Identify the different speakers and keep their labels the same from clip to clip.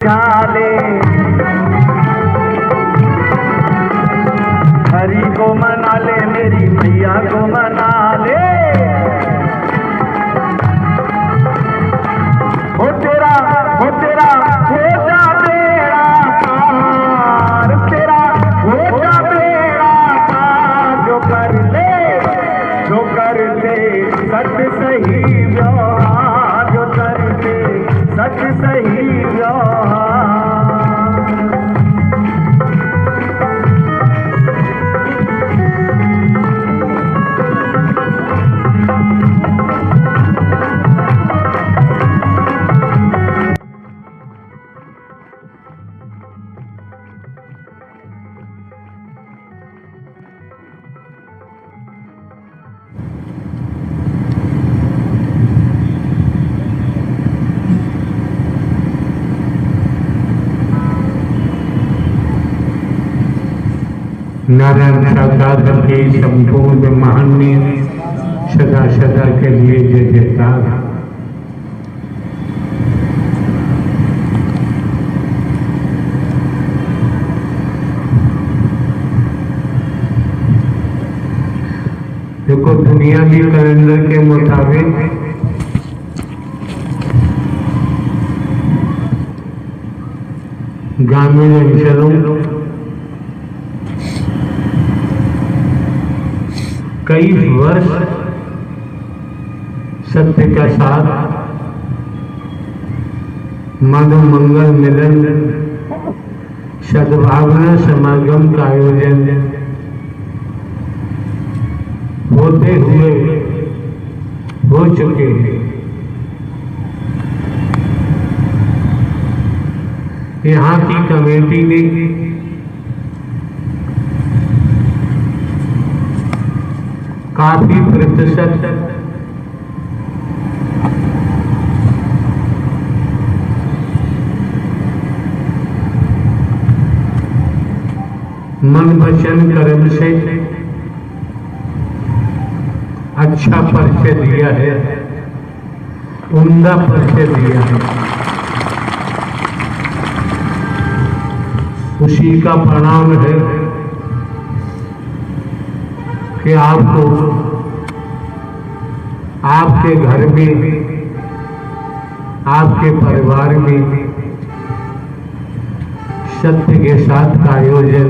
Speaker 1: ले हरि को मना ले, मेरी मैया को मना ले। हो तेरा हो जा बेड़ा पार, तेरा हो जा बेड़ा पार। जो कर ले सच सही व्यवहार, जो कर ले सच सही व्यवहार।
Speaker 2: नारायण साकार के संपूर्ण ब्रह्मांड में सदा सदा के लिए जय जयकार। देखो, दुनियावी कैलेंडर के मुताबिक ग्रामीण अंचलों कई वर्ष सत्य का साथ, मानव मंगल मिलन, सद्भावना समागम का आयोजन होते हुए हो चुके हैं। यहाँ की कमेटी ने काफी प्रतिशत मन वचन कर्म से अच्छा परिचय दिया है, उम्दा परिचय दिया है। उसी का परिणाम है कि आपको आपके घर में, आपके परिवार में सत्य के साथ का आयोजन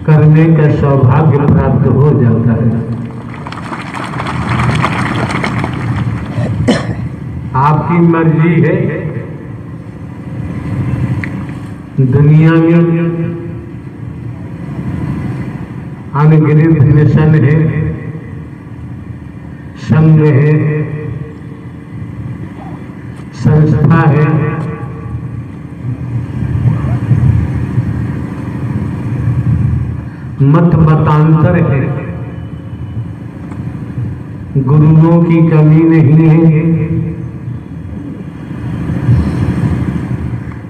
Speaker 2: करने का सौभाग्य प्राप्त हो जाता है। आपकी मर्जी है। दुनिया में अनगिनत मिशन है, संघ है, संस्था है, मत मतांतर है। गुरुओं की कमी नहीं है,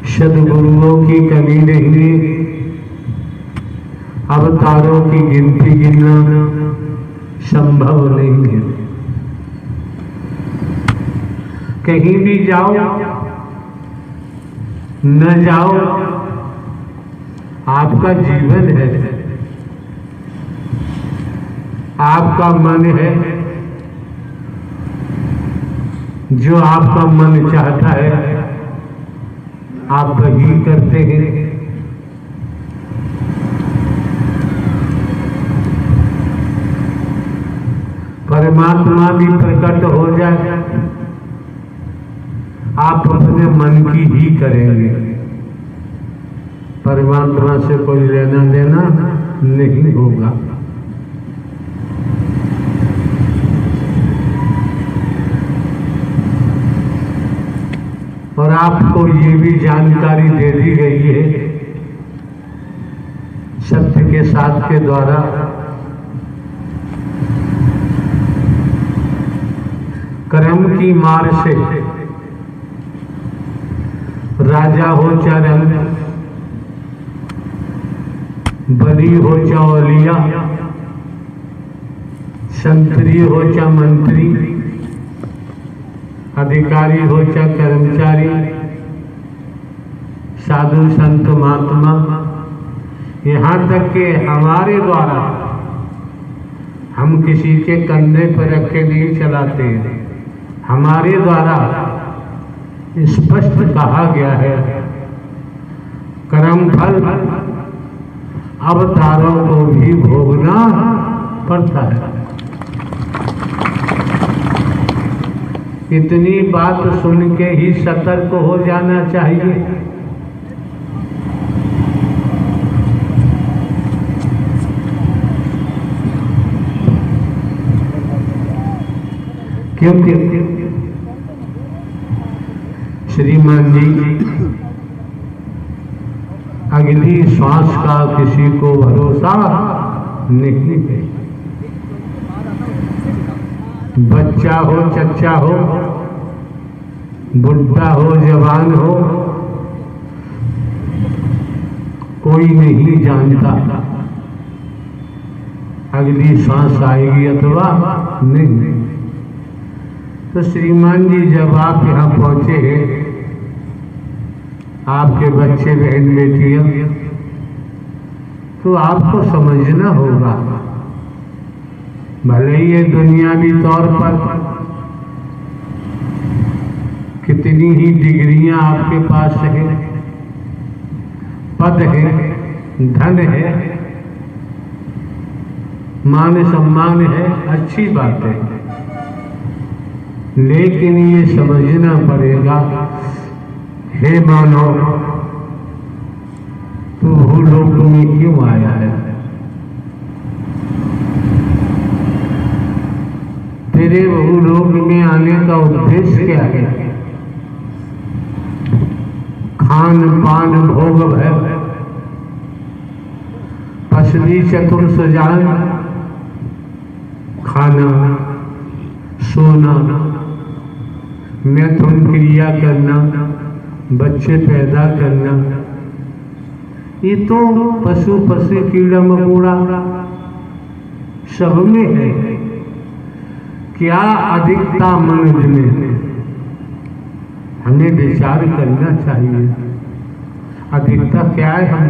Speaker 2: सदगुरुओं की कमी नहीं है। अवतारों की गिनती गिनना संभव नहीं है। कहीं भी जाओ न जाओ, आपका जीवन है, आपका मन है। जो आपका मन चाहता है आप वही करते हैं। परमात्मा भी प्रकट हो जाए, आप अपने मन की ही करेंगे। परमात्मा से कोई लेना देना नहीं होगा। और आपको ये भी जानकारी दे दी गई है सत्य के साथ के द्वारा कर्म की मार से राजा हो चाहे रंग, बली हो चाहे औलिया, संतरी हो चाहे मंत्री, अधिकारी हो चाहे कर्मचारी, साधु संत महात्मा, यहाँ तक कि हमारे द्वारा हम किसी के कंधे पर रख के नहीं चलाते हैं। हमारे द्वारा स्पष्ट कहा गया है कर्म फल अवतारों को भी भोगना पड़ता है। इतनी बात सुन के ही सतर्क हो जाना चाहिए। क्योंकि श्रीमान जी अगली श्वास का किसी को भरोसा नहीं है। बच्चा हो, चच्चा हो, बुढ़ा हो, जवान हो, कोई नहीं जानता अगली सांस आएगी अथवा नहीं। तो श्रीमान जी जब आप यहाँ पहुंचे हैं, आपके बच्चे बहन बेटियां, तो आपको समझना होगा भले ही ये दुनियावी तौर पर कितनी ही डिग्रियां आपके पास है, पद है, धन है, मान सम्मान है, अच्छी बात है, लेकिन ये समझना पड़ेगा हे मानव, तू भूलोक में क्यों आया है? तेरे भूलोक में आने का उद्देश्य क्या है? खान पान भोग भय, पसली चतुर सजान, खाना सोना, मैथुन क्रिया करना, बच्चे पैदा करना, ये तो पशु पशु कीड़ा मकोड़ा सब में है। क्या अधिकता मनुष्य में? हमें विचार करना चाहिए अधिकता क्या है।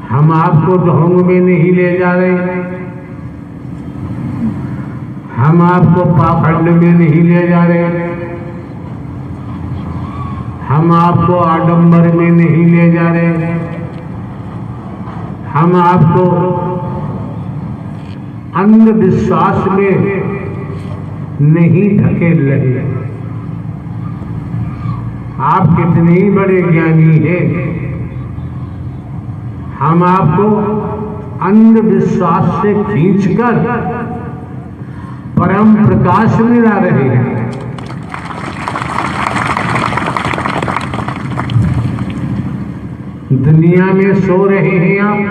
Speaker 2: हम आपको ढोंग में नहीं ले जा रहे, हम आपको पाखंड में नहीं ले जा रहे, हम आपको आडंबर में नहीं ले जा रहे, हम आपको अंधविश्वास में नहीं धकेल रहे। आप कितने ही बड़े ज्ञानी हैं, हम आपको अंधविश्वास से खींचकर परम प्रकाश में ला रहे हैं। दुनिया में सो रहे हैं आप,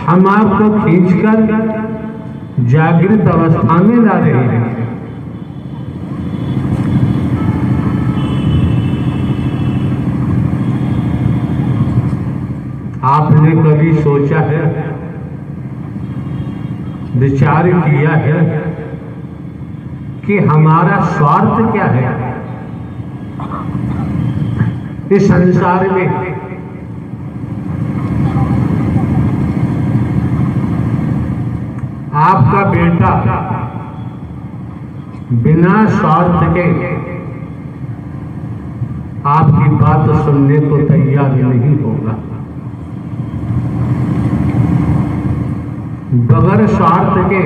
Speaker 2: हम आपको खींचकर जागृत अवस्था में ला रहे हैं। आपने कभी सोचा है, विचार किया है कि हमारा स्वार्थ क्या है इस संसार में? आपका बेटा बिना स्वार्थ के आपकी बात सुनने को तैयार नहीं होगा। बगैर स्वार्थ के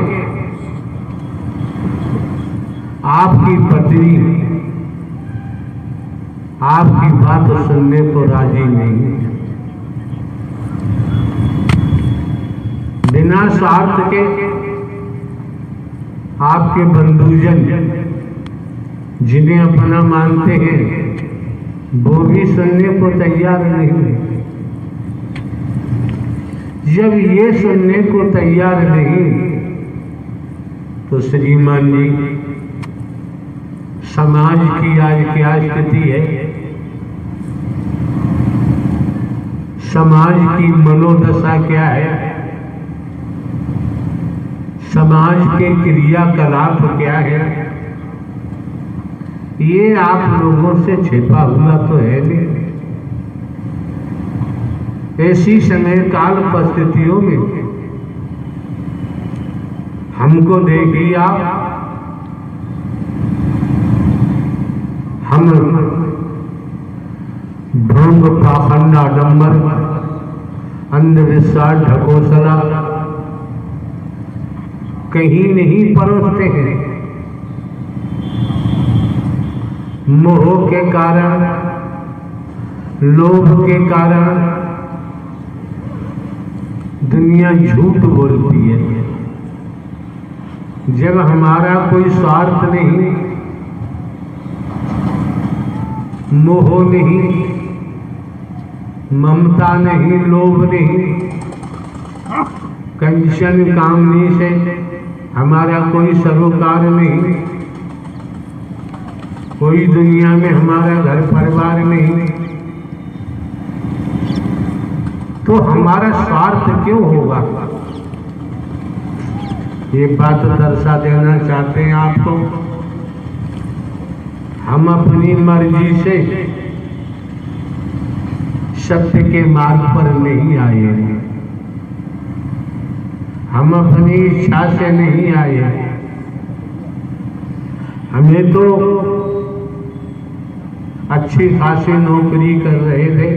Speaker 2: आपकी पत्नी आपकी बात सुनने को राजी नहीं है। बिना स्वार्थ के आपके बंधुजन जिन्हें अपना मानते हैं वो भी सुनने को तैयार नहीं है। जब ये सुनने को तैयार नहीं तो श्रीमान जी समाज की आज क्या स्थिति है, समाज की मनोदशा क्या है, समाज के क्रियाकलाप क्या है, ये आप लोगों से छिपा हुआ तो है नहीं। ऐसी समय काल परिस्थितियों में हमको देखिए आप, हम भ्रम पाखंड आडंबर अंधविश्वास ढकोसला कहीं नहीं परोसते हैं। मोह के कारण, लोभ के कारण दुनिया झूठ बोलती है। जब हमारा कोई स्वार्थ नहीं, मोह नहीं, ममता नहीं, लोभ नहीं, कंचन कामनी से हमारा कोई सरोकार नहीं, कोई दुनिया में हमारा घर परिवार नहीं, तो हमारा स्वार्थ क्यों होगा? ये बात दर्शा देना चाहते हैं आपको। हम अपनी मर्जी से सत्य के मार्ग पर नहीं आए हैं, हम अपनी इच्छा से नहीं आए हैं। हमें तो अच्छी खासी नौकरी कर रहे थे,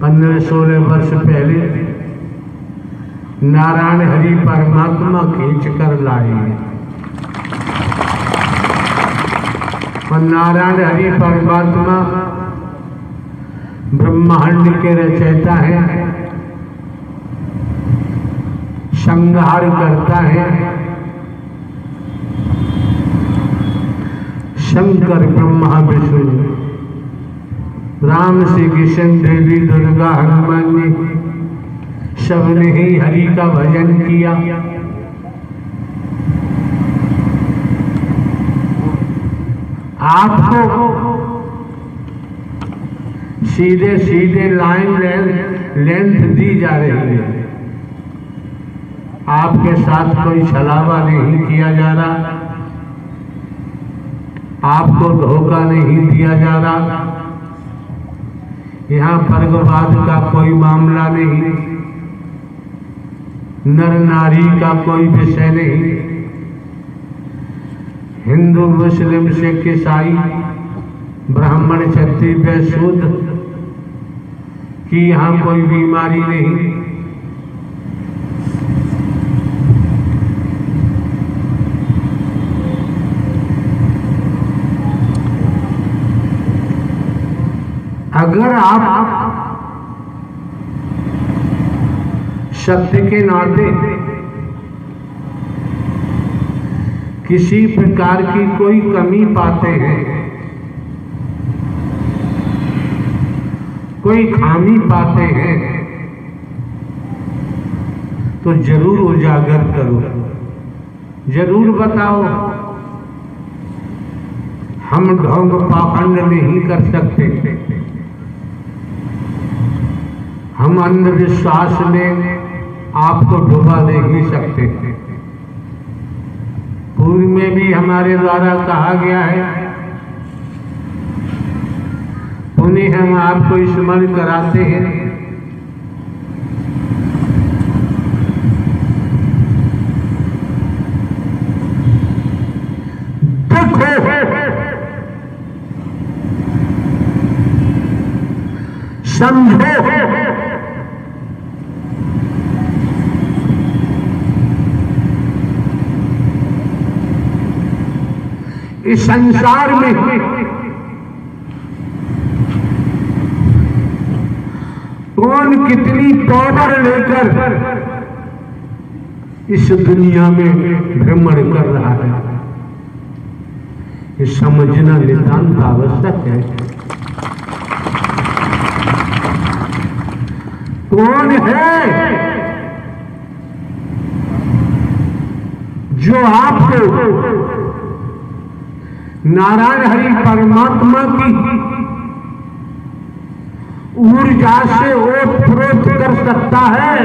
Speaker 2: 15-16 वर्ष पहले नारायण हरि परमात्मा खींच कर लाए हैं। और नारायण हरि परमात्मा ब्रह्मांड के रचयिता है, संहार करता है। शंकर ब्रह्मा विष्णु, राम श्री कृष्ण, देवी दुर्गा, हनुमान जी सबने ही हरि का भजन किया। आपको सीधे सीधे लाइन लेंथ दी जा रही है, आपके साथ कोई छलावा नहीं किया जा रहा, आपको धोखा नहीं दिया जा रहा। यहाँ वर्गवाद का कोई मामला नहीं, नर नारी का कोई विषय नहीं, हिंदू मुस्लिम सिख ईसाई ब्राह्मण क्षत्रिय वैश्य शूद्र की यहाँ कोई बीमारी नहीं। अगर आप सत्य के नाते किसी प्रकार की कोई कमी पाते हैं, कोई खामी पाते हैं, तो जरूर उजागर करो, जरूर बताओ। हम ढोंग पाखंड नहीं कर सकते, हम अंधविश्वास में आपको डुबा नहीं सकते। पूर्व में भी हमारे द्वारा कहा गया है, उन्हें हम आपको स्मरण कराते हैं। समझो, इस संसार में कौन कितनी पावर लेकर इस दुनिया में भ्रमण कर रहा है, ये समझना नितांत आवश्यक है। कौन है जो आपको नारायण हरि परमात्मा की ऊर्जा से ओतप्रोत कर सकता है?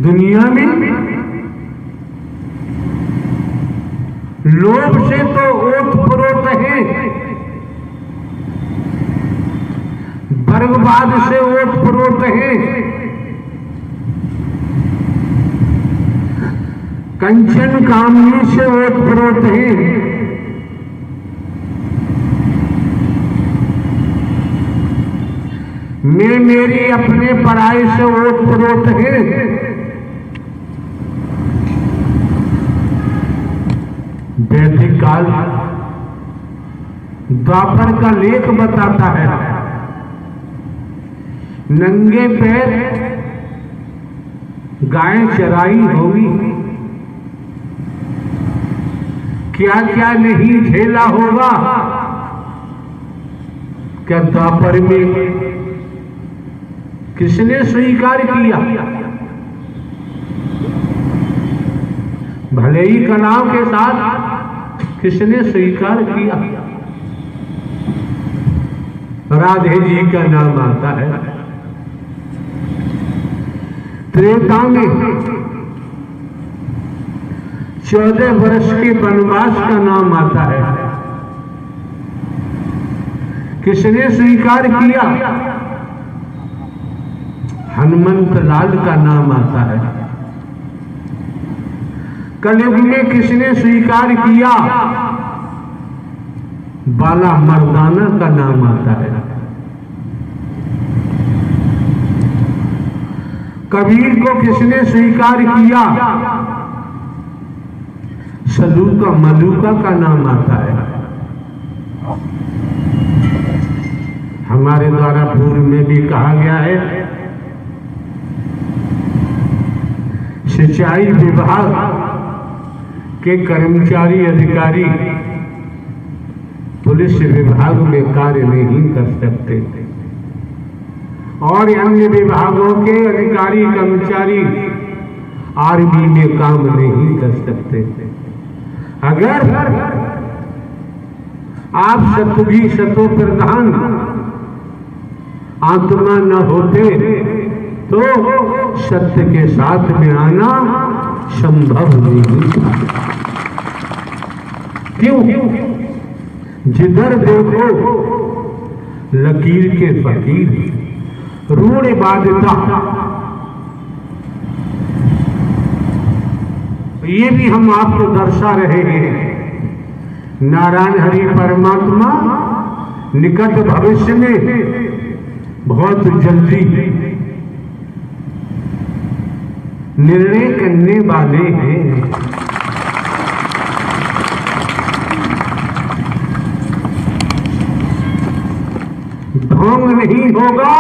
Speaker 2: दुनिया में लोभ से तो ओतप्रोत हैं, वर्गवाद से ओतप्रोत हैं, कंचन कामनी से ओतप्रोत हैं, मैं मेरी अपने पढ़ाई से ओतप्रोत है। वैदिक काल द्वापर का लेख बताता है, नंगे पैर गाय चराई होगी, क्या क्या नहीं झेला होगा। क्या द्वापर में किसने स्वीकार किया? भले ही कलाओं के साथ किसने स्वीकार किया? राधे जी का नाम आता है। त्रेता में 14 वर्ष के वनवास का नाम आता है। किसने स्वीकार किया? हनुमंत लाल का नाम आता है। कलयुग में किसने स्वीकार किया? बाला मर्दाना का नाम आता है। कबीर को किसने स्वीकार किया? सलूका मलूका का नाम आता है। हमारे द्वारा पूर्व में भी कहा गया है, सिंचाई विभाग के कर्मचारी अधिकारी पुलिस विभाग में कार्य नहीं कर सकते और अन्य विभागों के अधिकारी कर्मचारी आर्मी में काम नहीं कर सकते। अगर आप सतुगी सतो प्रधान आत्मा न होते तो सत्य के साथ में आना संभव नहीं था। क्यों? जिधर देखो लकीर के फकीर, रूढ़ बाध्यता। ये भी हम आपको दर्शा रहे हैं। नारायण हरि परमात्मा निकट भविष्य में बहुत जल्दी निर्णय करने वाले हैं। ढोंग नहीं होगा,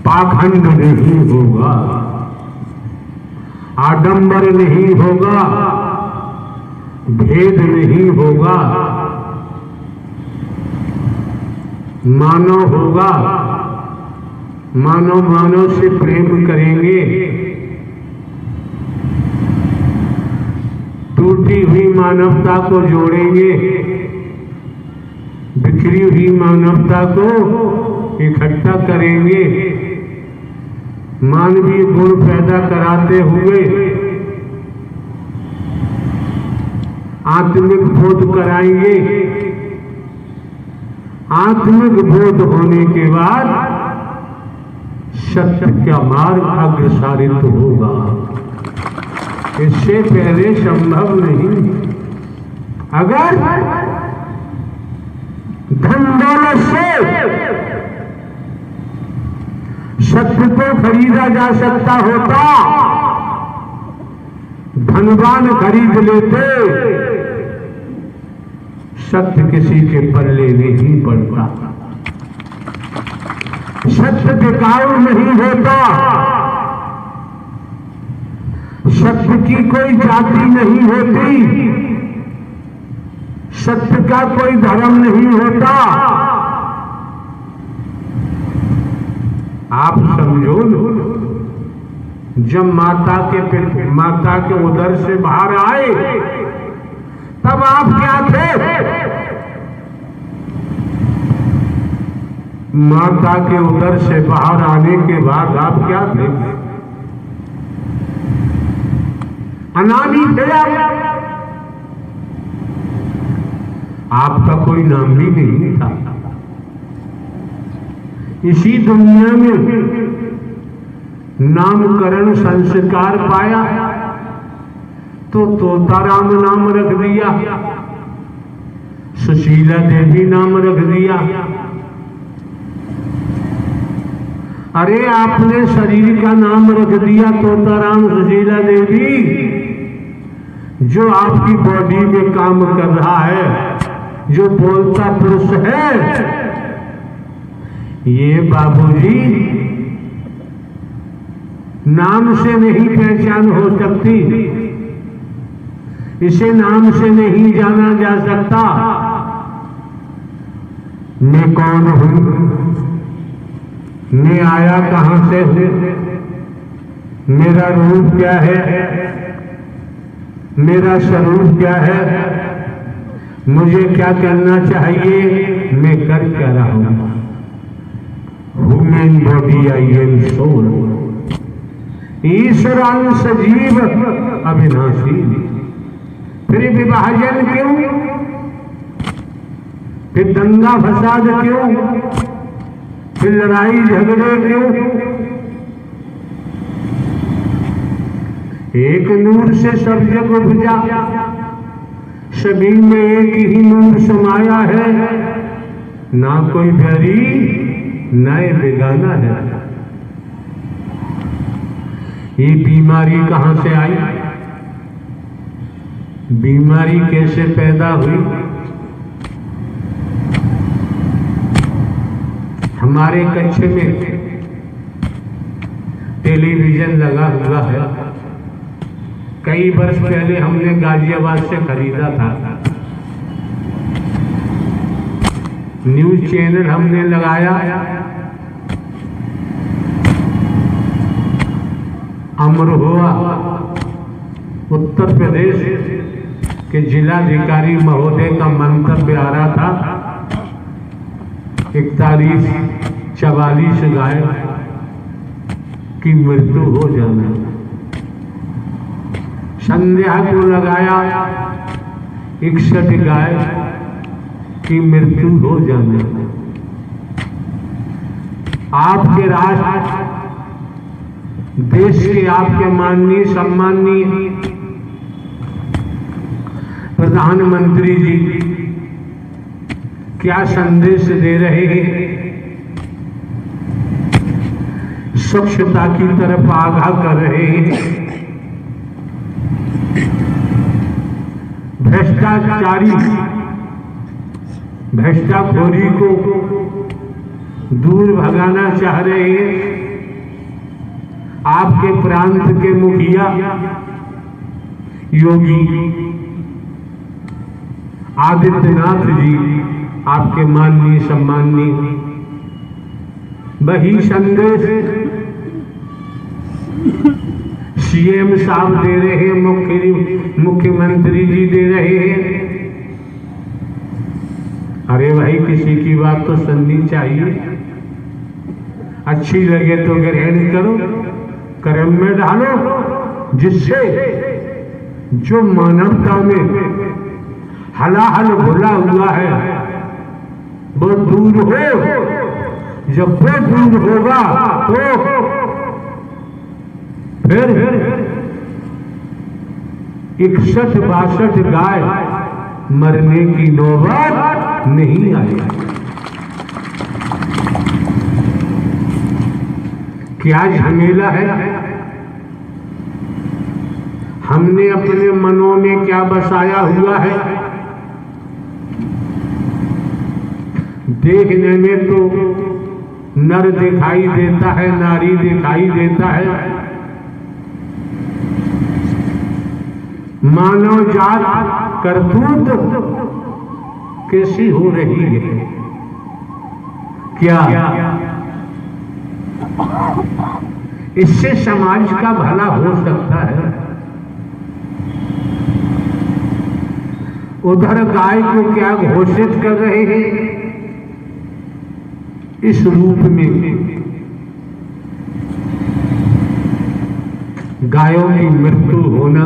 Speaker 2: पाखंड नहीं होगा, आडंबर नहीं होगा, भेद नहीं होगा, मानव होगा। मानव मानव से प्रेम करेंगे, टूटी हुई मानवता को जोड़ेंगे, बिखरी हुई मानवता को इकट्ठा करेंगे, मानवीय गुण पैदा कराते हुए आत्मिक बोध कराएंगे। आत्मिक बोध होने के बाद सत्य का मार्ग अग्रसारित होगा। इससे पहले संभव नहीं। अगर धन दौलत से सत्य को खरीदा जा सकता होता, धनवान खरीद लेते, सत्य किसी के पल्ले नहीं पड़ता। सत्य टिकाऊ नहीं होता, सत्य की कोई जाति नहीं होती, सत्य का कोई धर्म नहीं होता। आप समझो, जब माता के उदर से बाहर आए तब आप क्या थे? माता के उदर से बाहर आने के बाद आप क्या थे? अनामी थे आपका कोई नाम भी नहीं था। इसी दुनिया में नामकरण संस्कार पाया तो तोताराम नाम रख दिया, सुशीला देवी नाम रख दिया। अरे आपने शरीर का नाम रख दिया तोताराम सुशीला देवी, जो आपकी बॉडी में काम कर रहा है, जो बोलता पुरुष है, ये बाबूजी नाम से नहीं पहचान हो सकती, इसे नाम से नहीं जाना जा सकता। मैं कौन हूं, मैं आया कहां से हूं, मेरा रूप क्या है, मेरा स्वरूप क्या है, मुझे क्या करना चाहिए, मैं कर क्या रहा हूं। Human body I am soul, ईश्वरांश जीव अविनाशी। फिर विभाजन क्यों, फिर दंगा फसाद क्यों, फिर लड़ाई झगड़े क्यों। एक नूर से सब जग उपजा, सभी में एक ही नूर समाया है, ना कोई बैरी ना बेगाना है। ये बीमारी कहां से आई, बीमारी कैसे पैदा हुई। हमारे कच्छ में टेलीविजन लगा हुआ है, कई वर्ष पहले हमने गाजियाबाद से खरीदा था। न्यूज चैनल हमने लगाया, अमरोहा उत्तर प्रदेश के जिलाधिकारी महोदय का मंतव्य आ रहा था, 4144 गाय की मृत्यु हो जाना। संध्या को लगाया 61 गाय की मृत्यु हो जाना। आपके राष्ट्र देश के आपके माननीय सम्माननीय प्रधानमंत्री जी क्या संदेश दे रहे हैं, स्वच्छता की तरफ आगाह कर रहे हैं। भ्रष्टाचारी भ्रष्टाखोरी को दूर भगाना चाह रहे हैं। आपके प्रांत के मुखिया योगी आदित्यनाथ जी, आपके माननीय सम्माननीय, वही संदेश सीएम साहब दे रहे हैं, मुख्यमंत्री जी दे रहे हैं। अरे भाई, किसी की बात तो सुननी चाहिए, अच्छी लगे तो ग्रहण करो, कर्म में डालो, जिससे जो मानवता में हलाहल घुला हुआ है वो दूर हो। जब वो दूर होगा तो फिर 61-62 गाय मरने की नौबत नहीं आएगी। क्या झमेला है, हमने अपने मनों में क्या बसाया हुआ है। देखने में तो नर दिखाई देता है, नारी दिखाई देता है, मानव जात करतूत कैसी हो रही है। क्या इससे समाज का भला हो सकता है? उधर गाय को क्या घोषित कर रहे हैं इस रूप में गायों की मृत्यु होना,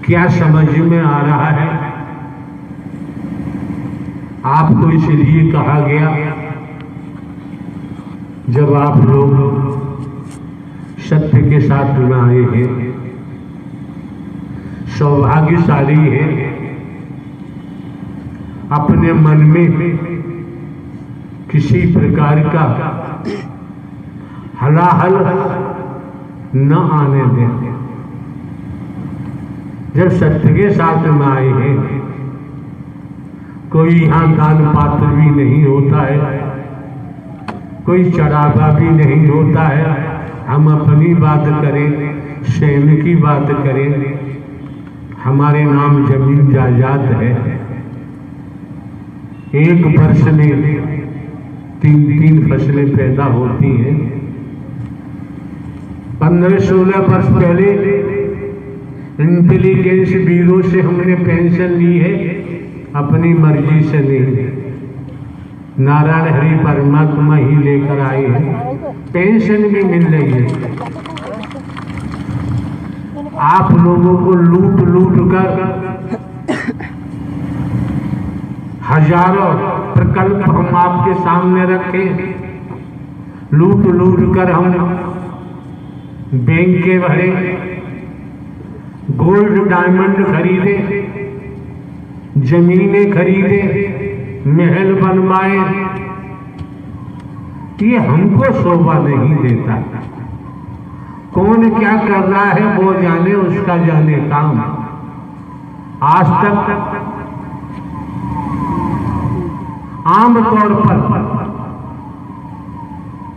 Speaker 2: क्या समझ में आ रहा है? आपको इसलिए कहा गया, जब आप लोग सत्य के साथ में आए हैं, सौभाग्यशाली है, अपने मन में किसी प्रकार का हलाहल न आने दें। जब सत्य के साथ में आए हैं, कोई यहाँ दान पात्र भी नहीं होता है, कोई चढ़ावा भी नहीं होता है। हम अपनी बात करें, स्वयं की बात करें, हमारे नाम जमीन जायदाद है। एक वर्ष में 3-3 फसलें पैदा होती हैं। 15-16 वर्ष पहले इंटेलिजेंस ब्यूरो से हमने पेंशन ली है, अपनी मर्जी से नहीं, नारायण हरि परमात्मा ही लेकर आए हैं, पेंशन भी मिल रही है। आप लोगों को लूट लूट कर हजारों प्रकल्प हम आपके सामने रखे, लूट लूट कर हम बैंक के भरे, गोल्ड डायमंड खरीदे, जमीनें खरीदे, महल बनवाए। ये हमको शोभा नहीं देता। कौन क्या कर रहा है वो जाने, उसका जाने काम। आज तक आम तौर पर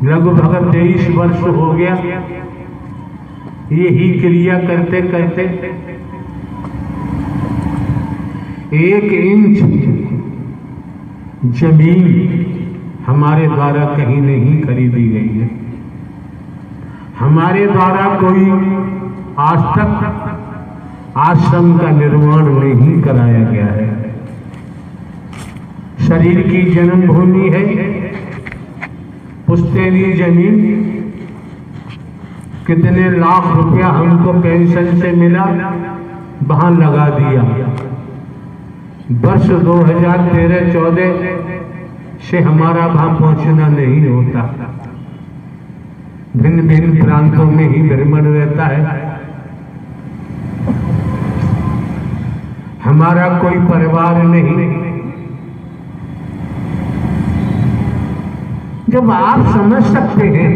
Speaker 2: लगभग 23 वर्ष हो गया यही क्रिया करते करते 1 इंच जमीन हमारे द्वारा कहीं नहीं खरीदी गई है। हमारे द्वारा कोई आज तक आश्रम का निर्माण नहीं कराया गया है। शरीर की जन्मभूमि है पुश्तैनी जमीन, कितने लाख रुपया हमको पेंशन से मिला, वहां लगा दिया। वर्ष 2013-14 से हमारा वहां पहुंचना नहीं होता, भिन्न भिन्न प्रांतों में ही भ्रमण रहता है। हमारा कोई परिवार नहीं। जब आप समझ सकते हैं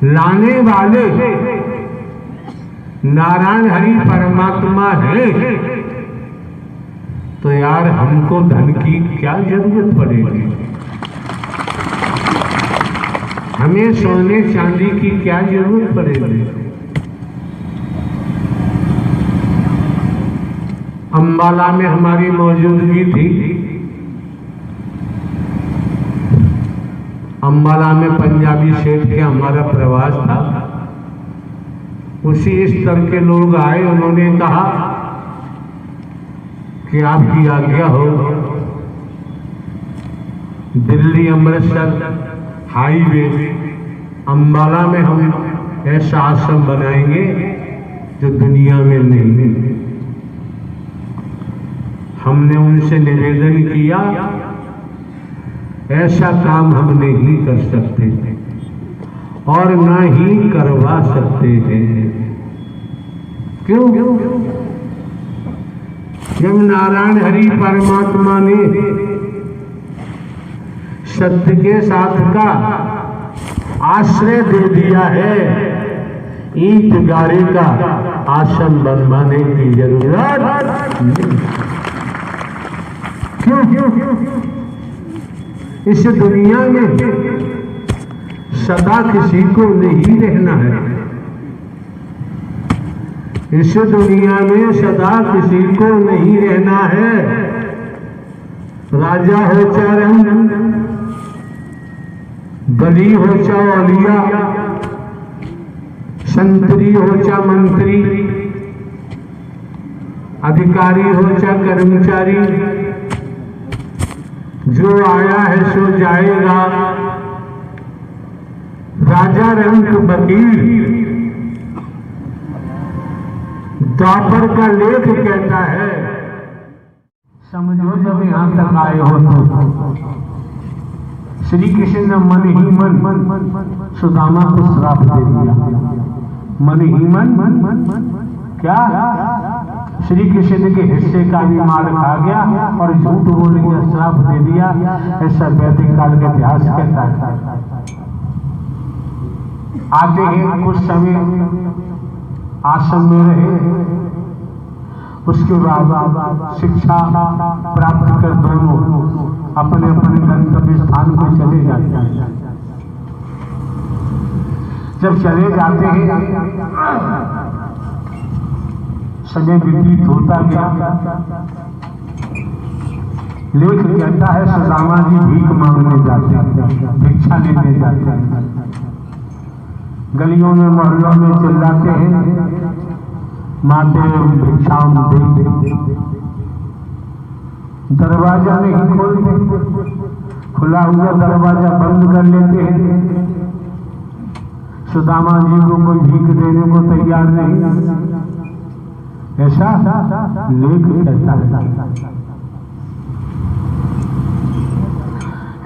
Speaker 2: लाने वाले नारायण हरि परमात्मा है, तो यार हमको धन की क्या जरूरत पड़ेगी? हमें सोने चांदी की क्या जरूरत पड़ेगी? अंबाला में हमारी मौजूदगी थी। अंबाला में पंजाबी सेठ के हमारा प्रवास था। उसी स्तर के लोग आए, उन्होंने कहा कि आपकी आज्ञा हो, दिल्ली अमृतसर हाईवे अंबाला में हम ऐसा आश्रम बनाएंगे जो दुनिया में नहीं। हमने उनसे निवेदन किया, ऐसा काम हम नहीं कर सकते और ना ही करवा सकते हैं। क्यों? जब नारायण हरि परमात्मा ने सत्य के साथ का आश्रय दे दिया है, ईंट गारे का आश्रम बनवाने की जरूरत नहीं। क्यों? इस दुनिया में सदा किसी को नहीं रहना है। इस दुनिया में सदा किसी को नहीं रहना है। राजा हो चाहे रंग, बली हो चाहे औलिया, संतरी हो चाहे मंत्री, अधिकारी हो चाहे कर्मचारी, जो आया है सो जाएगा। राजा रंक वकील द्वापर का लेख कहता है, समझो जब यहां तक आए हो तो श्री कृष्ण ने मन ही मन सुदामा को श्राप दे दिया। मन ही मन क्या श्री कृष्ण के हिस्से का भी माल खा गया और झूठ बोल के श्राप दे दिया। ऐसा वैदिक काल का इतिहास कहता है। आते हैं कुछ समय आश्रम में रहे, उसके बाद शिक्षा प्राप्त कर दोनों अपने अपने गंतव्य स्थान पर चले जाते हैं। जब चले जाते हैं समय व्यतीत होता गया। लेख कहता है सुदामा जी भीख मांगने जाते हैं, भिक्षा लेने जाते हैं। गलियों में मोहल्लों में चिल्लाते हैं, माते भिक्षाम दे। दरवाजा नहीं खोलते, खुला हुआ दरवाजा बंद कर लेते हैं। सुदामा जी को कोई भीख देने को तैयार नहीं, ऐसा लेख कहता है।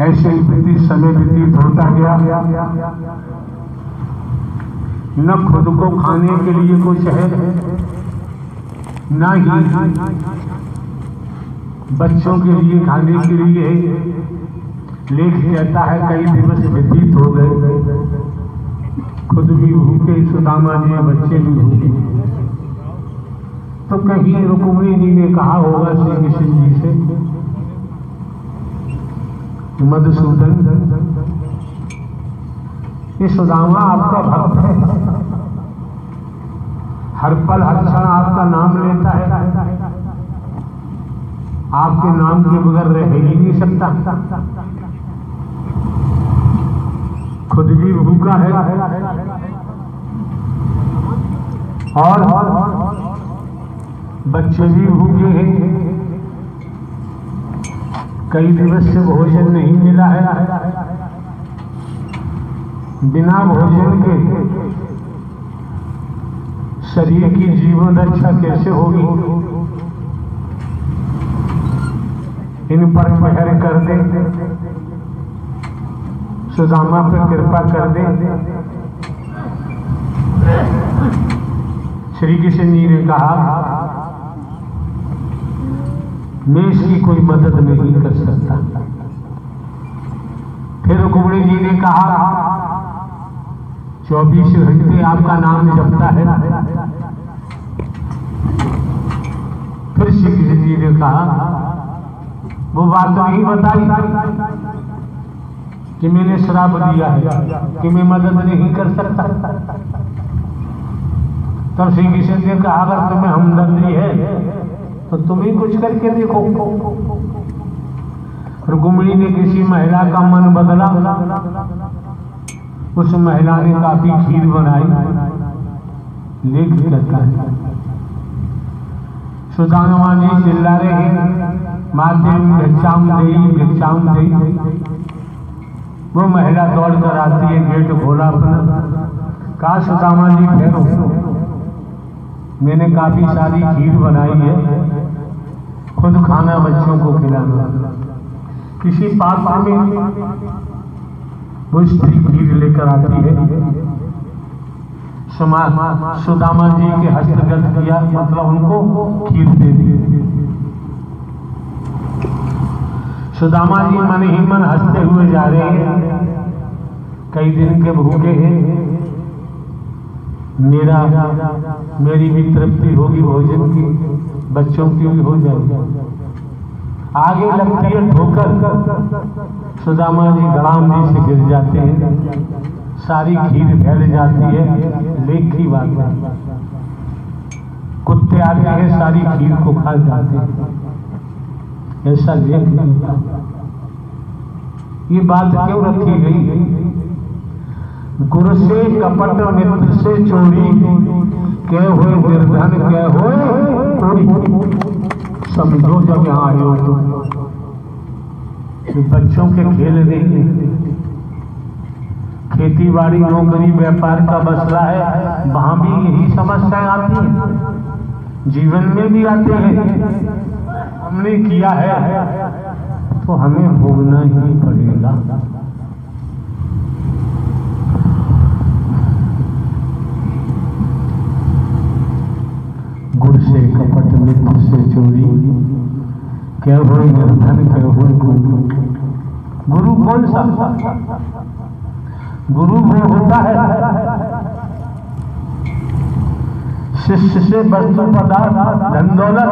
Speaker 2: ऐसे ही समय व्यतीत होता गया। न खुद को खाने के लिए कुछ है, न ही बच्चों के लिए खाने के लिए है। लेख कहता है कई दिवस व्यतीत हो गए, खुद भी भूखे, सुदामा जी बच्चे भी भूखे। तो कहीं रुक्मिणी जी ने कहा होगा श्री कृष्ण जी से, मधुसूदन ये सुदामा आपका भक्त है, हर पल हर क्षण आपका नाम लेता है, आपके नाम के बगैर रह ही नहीं सकता, खुद भी भूखा है और बच्चे भी भूखे हैं। कई दिवस से भोजन नहीं मिला है। बिना भोजन के शरीर की जीवन रक्षा कैसे होगी? इन पर मेहर कर दे, सुदामा पर कृपा कर दे। श्री कृष्ण जी ने कहा मैं इसकी कोई मदद नहीं कर सकता। फिर रुक्मिणी जी ने कहा 24 घंटे आपका नाम जपता है। फिर श्री कृष्ण जी ने कहा वो बात नहीं बताई कि मैंने श्राप दिया है कि मैं मदद नहीं कर सकता। तब श्री कृष्ण ने कहा अगर तुम्हें हमदर्दी है तो तुम ही कुछ करके देखो। रुक्मिणी ने किसी महिला का मन बदला, उस महिला ने काफी खीर बनाई। लेख कहता है सुदामा जी चिल्ला रहे हैं माते भिक्षाम देई भिक्षाम देई। वो महिला दौड़ कर आती है, गेट खोला अपना, कहा सुदामा जी ठहरो, मैंने काफी सारी खीर बनाई है, खुद खाना बच्चों को खिलाना। किसी पात्र में वो स्त्री खीर लेकर आती है। सुदामा जी के हस्तगत किया, मतलब उनको खीर दे दी। सुदामा जी मन ही मन हंसते हुए जा रहे हैं, कई दिन के भूखे हैं, मेरी भी तृप्ति होगी भोजन की, बच्चों की भी हो जाएगी। आगे लगती है ठोकर, सुदामा जी धड़ाम जी से गिर जाते हैं, सारी खीर फैल जाती है। लेख की बात है, कुत्ते आते हैं सारी खीर को खा जाते हैं, ऐसा लेख नहीं था। ये बात क्यों रखी गई? गुरु से कपट मित्र से चोरी, कह होए निर्धन कह होए कोई समझो जब यहाँ आए हो तो बच्चों के खेल नहीं, खेती बाड़ी नौकरी व्यापार का मसला है, वहां भी यही समस्याएं आती हैं, जीवन में भी आते हैं। हमने किया है तो हमें भोगना ही पड़ेगा। गुर से कपट, मित्र से चोरी, क्या हो निर्धन, क्या हो गुरु। गुरु कौन सा? गुरु वो होता है शिष्य से वस्तु पदार्थ धन दौलत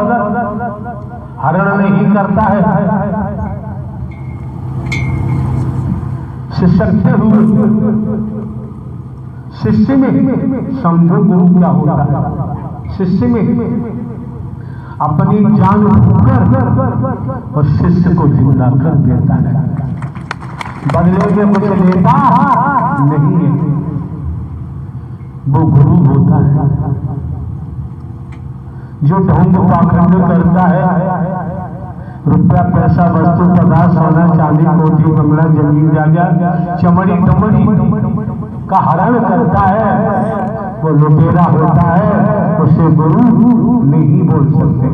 Speaker 2: हरण नहीं करता है, शिष्य हुए शिष्य में समझो गुरु क्या होता है। शिष्य में अपनी जान कर और शिष्य को जिंदा कर देता है, बदले में कुछ लेता नहीं है, वो गुरु होता है। जो ढोंग पाखंड करता है, रुपया पैसा वस्तु पदार्थ सोना चांदी कोठी बंगला जमीन जायदाद चमड़ी दमड़ी का हरण करता है, वो लुटेरा होता है, उसे गुरु नहीं बोल सकते।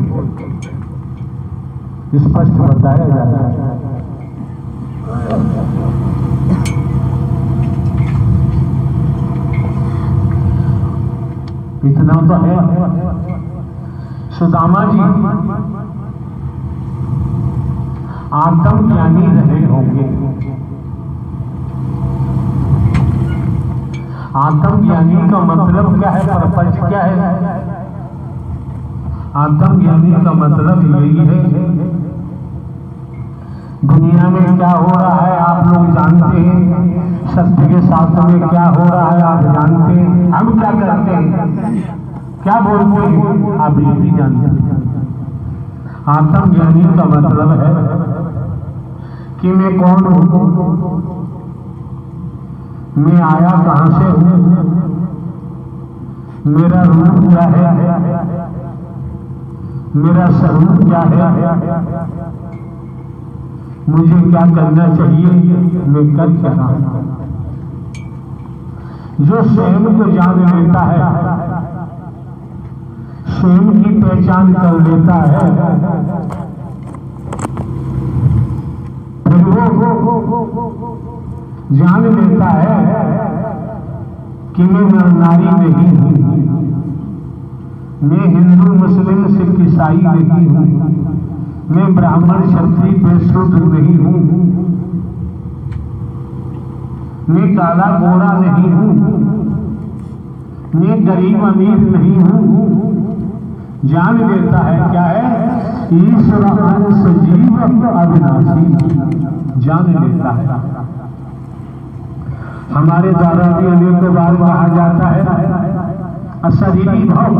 Speaker 2: स्पष्ट बताया जाता है। इतना तो है। सुदामा जी आत्मज्ञानी रहे होंगे। आत्मज्ञानी का मतलब क्या है, प्रपंच क्या है? आत्मज्ञानी का मतलब यही है दुनिया में क्या हो रहा है आप लोग जानते हैं, सत्य के साथ में क्या हो रहा है आप जानते हैं, हम क्या करते हैं, क्या बोलते हैं आप ये भी जानते हैं। आत्मज्ञानी का मतलब है कि मैं कौन हूं, मैं आया कहां से हूं, मेरा रूप क्या है, मेरा स्वरूप क्या है, मुझे क्या करना चाहिए, मैं कर क्या रहा हूं। जो स्वयं को जान लेता है, स्वयं की पहचान कर लेता है, फिर वो जान लेता है कि मैं नारी नहीं हूं, मैं हिंदू मुस्लिम सिख ईसाई नहीं हूं, मैं ब्राह्मण क्षत्रिय वैश्य नहीं हूं, मैं काला गोरा नहीं हूं, मैं गरीब अमीर नहीं हूं। जान लेता है क्या है, ईश्वर सजीव अविनाशी, जान लेता है। हमारे द्वारा भी अनेकों बार कहा जाता है अशरीरी भाव,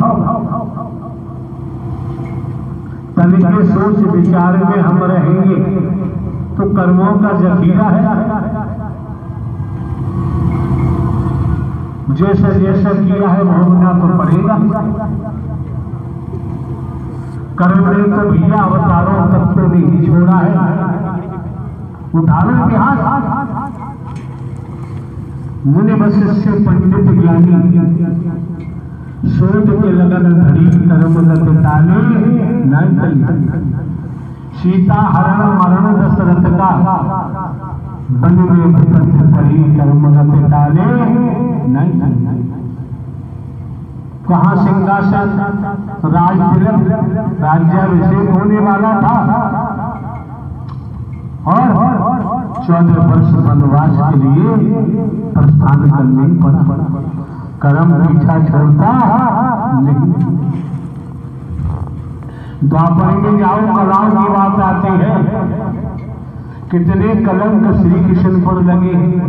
Speaker 2: तन के सोच विचार में हम रहेंगे तो कर्मों का जखीरा है, जैसा जैसा किया है भोगना तो पड़ेगा। कर्म ने तो भैया अवतारों तक तो नहीं छोड़ा है। उदाहरण के हाथ मुनि वशिष्ठ पंडित ज्ञानी शोध के लगन धरी कर्म लत टाले न चली, सीता हरण मरण दशरथ का बन में विपत्ति पड़ी कर्म लत टाले न चली। कहाँ सिंहासन राज तिलक राज्याभिषेक होने वाला था और 14 वर्ष वनवास के लिए प्रस्थान करने पड़ा। कर्म पीछा छोड़ता नहीं। द्वापर में जाओ कलाओं की बात आती है, कितने कलंक श्री कृष्ण पर लगे हैं,